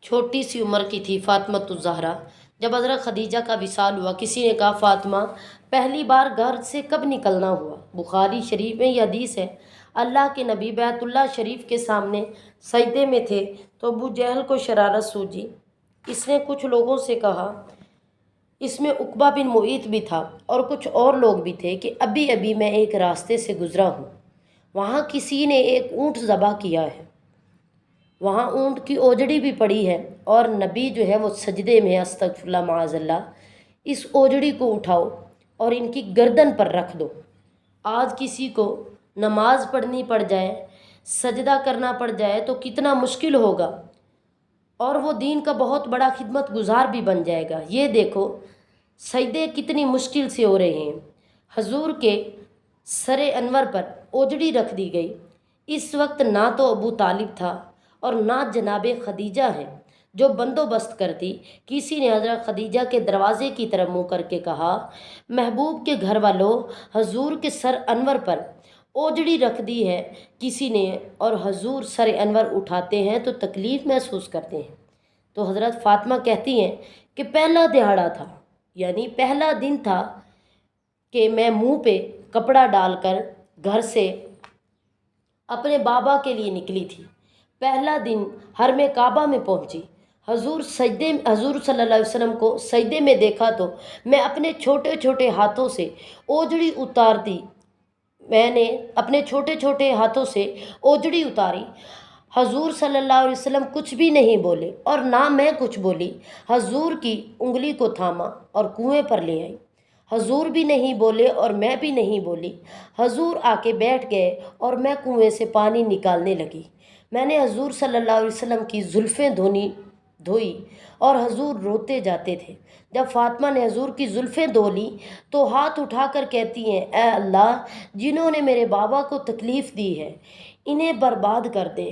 چھوٹی سی عمر کی تھی فاطمہ الزہرا جب حضرت خدیجہ کا وصال ہوا۔ کسی نے کہا فاطمہ پہلی بار گھر سے کب نکلنا ہوا؟ بخاری شریف میں یہ حدیث ہے۔ اللہ کے نبی بیت اللہ شریف کے سامنے سجدے میں تھے تو ابو جہل کو شرارت سوجی۔ اس نے کچھ لوگوں سے کہا، اس میں عقبہ بن معیط بھی تھا اور کچھ اور لوگ بھی تھے، کہ ابھی ابھی میں ایک راستے سے گزرا ہوں، وہاں کسی نے ایک اونٹ ذبح کیا ہے، وہاں اونٹ کی اوجڑی بھی پڑی ہے اور نبی جو ہے وہ سجدے میں، استغفر اللہ معاذ اللہ، اس اوجڑی کو اٹھاؤ اور ان کی گردن پر رکھ دو۔ آج کسی کو نماز پڑھنی پڑ جائے، سجدہ کرنا پڑ جائے تو کتنا مشکل ہوگا، اور وہ دین کا بہت بڑا خدمت گزار بھی بن جائے گا۔ یہ دیکھو سجدے کتنی مشکل سے ہو رہے ہیں۔ حضور کے سر انور پر اوجڑی رکھ دی گئی۔ اس وقت نہ تو ابو طالب تھا اور نہ جناب خدیجہ ہے جو بندوبست کرتی۔ کسی نے حضرت خدیجہ کے دروازے کی طرف منہ کر کے کہا، محبوب کے گھر والوں، حضور کے سر انور پر اوجڑی رکھ دی ہے کسی نے، اور حضور سر انور اٹھاتے ہیں تو تکلیف محسوس کرتے ہیں۔ تو حضرت فاطمہ کہتی ہیں کہ پہلا دہاڑا تھا، یعنی پہلا دن تھا کہ میں منہ پہ کپڑا ڈال کر گھر سے اپنے بابا کے لیے نکلی تھی۔ پہلا دن حرم کعبہ میں پہنچی، حضور صلی اللہ علیہ وسلم کو سجدے میں دیکھا تو میں اپنے چھوٹے چھوٹے ہاتھوں سے اوجڑی اتارتی، میں نے اپنے چھوٹے چھوٹے ہاتھوں سے اوجڑی اتاری۔ حضور صلی اللہ علیہ وسلم کچھ بھی نہیں بولے اور نہ میں کچھ بولی۔ حضور کی انگلی کو تھاما اور کنویں پر لے آئی۔ حضور بھی نہیں بولے اور میں بھی نہیں بولی۔ حضور آ کے بیٹھ گئے اور میں کنویں سے پانی نکالنے لگی۔ میں نے حضور صلی اللہ علیہ وسلم کی زلفیں دھوئی اور حضور روتے جاتے تھے۔ جب فاطمہ نے حضور کی زلفیں دھو لی تو ہاتھ اٹھا کر کہتی ہیں، اے اللہ، جنہوں نے میرے بابا کو تکلیف دی ہے انہیں برباد کر دے۔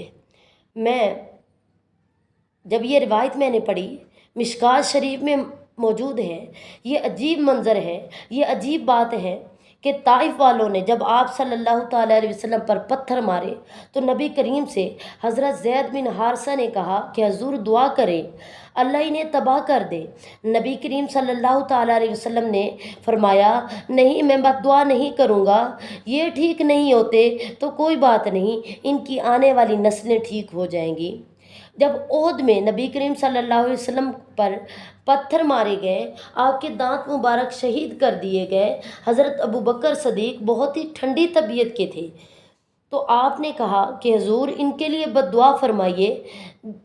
جب یہ روایت میں نے پڑھی، مشکوٰۃ شریف میں موجود ہے، یہ عجیب منظر ہے، یہ عجیب بات ہے کہ طائف والوں نے جب آپ صلی اللہ تعالیٰ علیہ وسلم پر پتھر مارے تو نبی کریم سے حضرت زید بن حارثہ نے کہا کہ حضور دعا کریں اللہ انہیں تباہ کر دے۔ نبی کریم صلی اللہ تعالیٰ علیہ وسلم نے فرمایا، نہیں، میں بد دعا نہیں کروں گا، یہ ٹھیک نہیں ہوتے تو کوئی بات نہیں، ان کی آنے والی نسلیں ٹھیک ہو جائیں گی۔ جب احد میں نبی کریم صلی اللہ علیہ وسلم پر پتھر مارے گئے، آپ کے دانت مبارک شہید کر دیے گئے، حضرت ابوبکر صدیق بہت ہی ٹھنڈی طبیعت کے تھے، تو آپ نے کہا کہ حضور ان کے لیے بد دعا فرمائیے،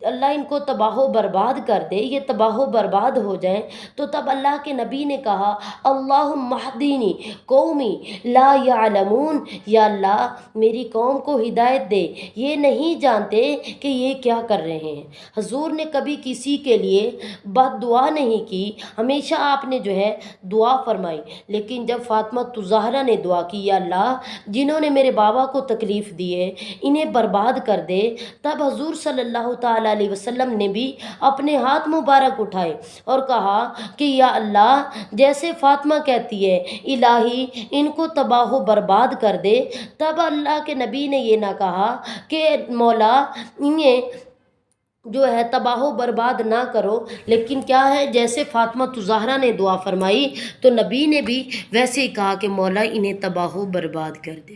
اللہ ان کو تباہ و برباد کر دے، یہ تباہ و برباد ہو جائیں۔ تو تب اللہ کے نبی نے کہا، اللہم اہدنی قومی لا یعلمون، یا اللہ میری قوم کو ہدایت دے، یہ نہیں جانتے کہ یہ کیا کر رہے ہیں۔ حضور نے کبھی کسی کے لیے بد دعا نہیں کی، ہمیشہ آپ نے جو ہے دعا فرمائی۔ لیکن جب فاطمہ الزہرا نے دعا کی، یا اللہ جنہوں نے میرے بابا کو تکلیف دی ہے انہیں برباد کر دے، تب حضور صلی اللہ تعالیٰ علیہ وسلم نے بھی اپنے ہاتھ مبارک اٹھائے اور کہا کہ یا اللہ جیسے فاطمہ کہتی ہے الہی ان کو تباہ و برباد کر دے، تب اللہ کے نبی نے یہ نہ کہا کہ مولا انہیں جو ہے تباہ و برباد نہ کرو، لیکن کیا ہے، جیسے فاطمہ الزہرا نے دعا فرمائی تو نبی نے بھی ویسے ہی کہا کہ مولا انہیں تباہ و برباد کر دے۔